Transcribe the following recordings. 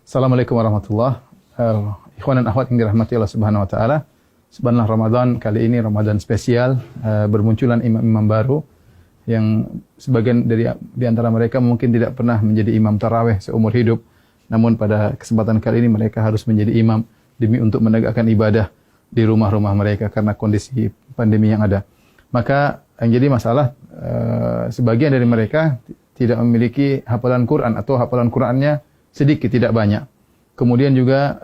Assalamualaikum warahmatullahi wabarakatuh. Ikhwan dan akhwat yang dirahmati Allah Subhanahu wa taala. Subhanallah, Ramadan kali ini Ramadan spesial, bermunculan imam-imam baru yang sebagian di antara mereka mungkin tidak pernah menjadi imam tarawih seumur hidup. Namun pada kesempatan kali ini mereka harus menjadi imam demi untuk menegakkan ibadah di rumah-rumah mereka karena kondisi pandemi yang ada. Maka yang jadi masalah sebagian dari mereka tidak memiliki hafalan Quran atau hafalan Qurannya sedikit, tidak banyak. Kemudian juga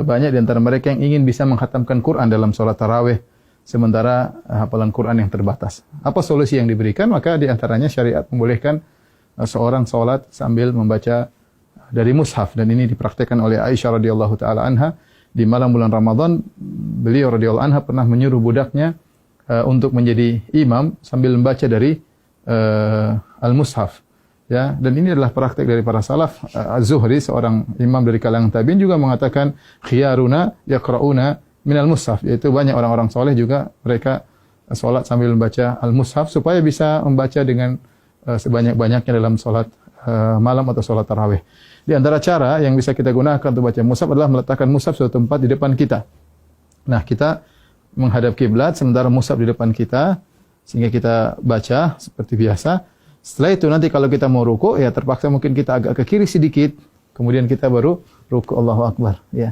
banyak di antara mereka yang ingin bisa menghatamkan Quran dalam sholat tarawih, sementara hafalan Quran yang terbatas. Apa solusi yang diberikan? Maka di antaranya syariat membolehkan seorang sholat sambil membaca dari mushaf, dan ini dipraktikkan oleh Aisyah radhiyallahu taala anha di malam bulan Ramadan. Beliau radhiyallahu anha pernah menyuruh budaknya untuk menjadi imam sambil membaca dari al-mushaf. Ya, dan ini adalah praktik dari para salaf. Az-Zuhri, seorang imam dari kalangan tabi'in, juga mengatakan khiyaruna yaqra'una minal mushaf, yaitu banyak orang-orang soleh juga mereka salat sambil membaca al-mushaf supaya bisa membaca dengan sebanyak-banyaknya dalam salat malam atau salat tarawih. Di antara cara yang bisa kita gunakan untuk baca mushaf adalah meletakkan mushaf suatu tempat di depan kita. Nah, kita menghadap kiblat sementara mushaf di depan kita sehingga kita baca seperti biasa. Setelah itu nanti kalau kita mau ruku, ya terpaksa mungkin kita agak ke kiri sedikit, kemudian kita baru ruku, Allahu Akbar, ya.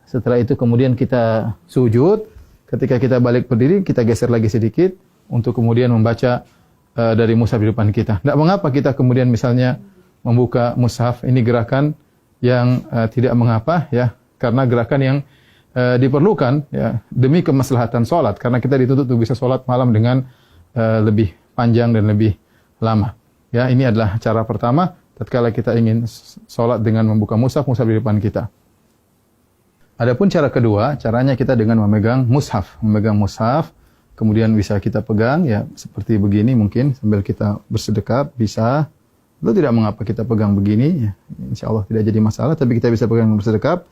Setelah itu kemudian kita sujud, ketika kita balik berdiri kita geser lagi sedikit untuk kemudian membaca dari mushaf di depan kita. Tidak mengapa kita kemudian misalnya membuka mushaf, ini gerakan yang tidak mengapa, ya, karena gerakan yang diperlukan, ya, demi kemaslahatan salat, karena kita dituntut untuk bisa salat malam dengan lebih panjang dan lebih lama. Ya, ini adalah cara pertama tatkala kita ingin salat dengan membuka mushaf di depan kita. Adapun cara kedua, caranya kita dengan memegang mushaf, kemudian bisa kita pegang, ya, seperti begini mungkin sambil kita bersedekap bisa. Itu tidak mengapa kita pegang begini, ya. Insyaallah tidak jadi masalah, tapi kita bisa pegang bersedekap,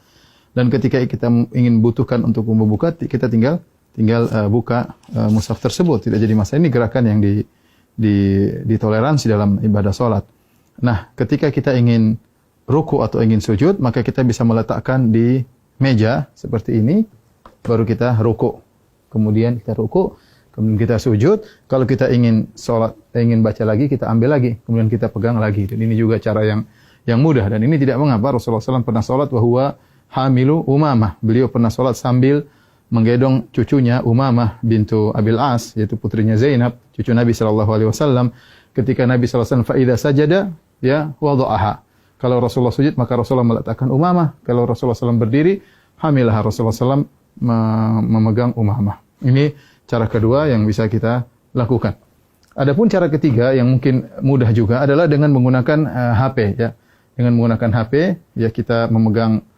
dan ketika kita ingin butuhkan untuk membuka, kita tinggal buka mushaf tersebut, tidak jadi masalah. Ini gerakan yang ditoleransi dalam ibadah salat. Nah, ketika kita ingin ruku atau ingin sujud, maka kita bisa meletakkan di meja seperti ini, baru kita ruku. Kemudian kita ruku, kemudian kita sujud. Kalau kita ingin salat, ingin baca lagi, kita ambil lagi, kemudian kita pegang lagi. Dan ini juga cara yang mudah, dan ini tidak mengapa. Rasulullah SAW pernah salat wa huwa hamilu Umamah. Beliau pernah salat sambil menggendong cucunya Umamah bintu Abil As, yaitu putrinya Zainab, cucu Nabi SAW. Ketika Nabi SAW fa idza sajada, ya, wada'aha. Kalau Rasulullah sujud, maka Rasulullah meletakkan Umamah. Kalau Rasulullah SAW berdiri, hamilah Rasulullah SAW memegang Umamah. Ini cara kedua yang bisa kita lakukan. Adapun cara ketiga yang mungkin mudah juga adalah dengan menggunakan HP, ya. Dengan menggunakan HP, ya, kita memegang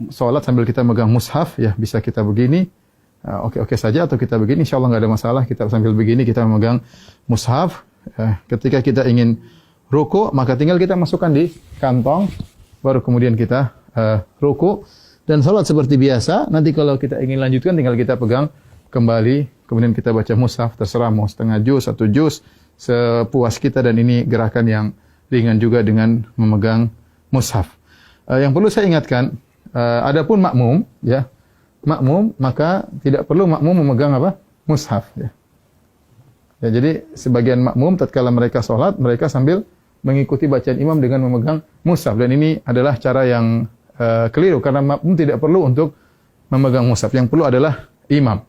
salat sambil kita megang mushaf, ya, bisa kita begini, oke saja, atau kita begini, insyaallah nggak ada masalah. Kita sambil begini kita memegang mushaf. Ketika kita ingin ruku, maka tinggal kita masukkan di kantong, baru kemudian kita ruku dan salat seperti biasa. Nanti kalau kita ingin lanjutkan, tinggal kita pegang kembali, kemudian kita baca mushaf, terserah mau setengah juz, 1 juz, sepuas kita, dan ini gerakan yang ringan juga dengan memegang mushaf. Yang perlu saya ingatkan, adapun makmum, ya, maka tidak perlu makmum memegang apa? Mushaf, ya. Ya, jadi sebagian makmum tatkala mereka salat, mereka sambil mengikuti bacaan imam dengan memegang mushaf, dan ini adalah cara yang keliru, karena makmum tidak perlu untuk memegang mushaf. Yang perlu adalah imam.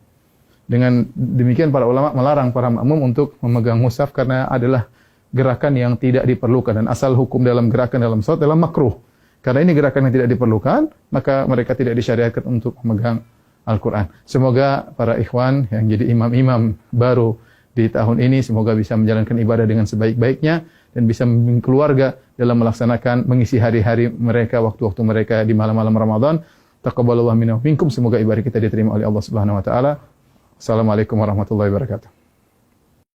Dengan demikian para ulama melarang para makmum untuk memegang mushaf karena adalah gerakan yang tidak diperlukan, dan asal hukum dalam gerakan dalam salat adalah makruh. Karena ini gerakan yang tidak diperlukan, maka mereka tidak disyariatkan untuk memegang Al-Quran. Semoga para ikhwan yang jadi imam-imam baru di tahun ini, semoga bisa menjalankan ibadah dengan sebaik-baiknya, dan bisa membimbing keluarga dalam melaksanakan, mengisi hari-hari mereka, waktu-waktu mereka di malam-malam Ramadan. Taqabbalallahu minna wa minkum. Semoga ibadah kita diterima oleh Allah Subhanahu wa taala. Assalamualaikum warahmatullahi wabarakatuh.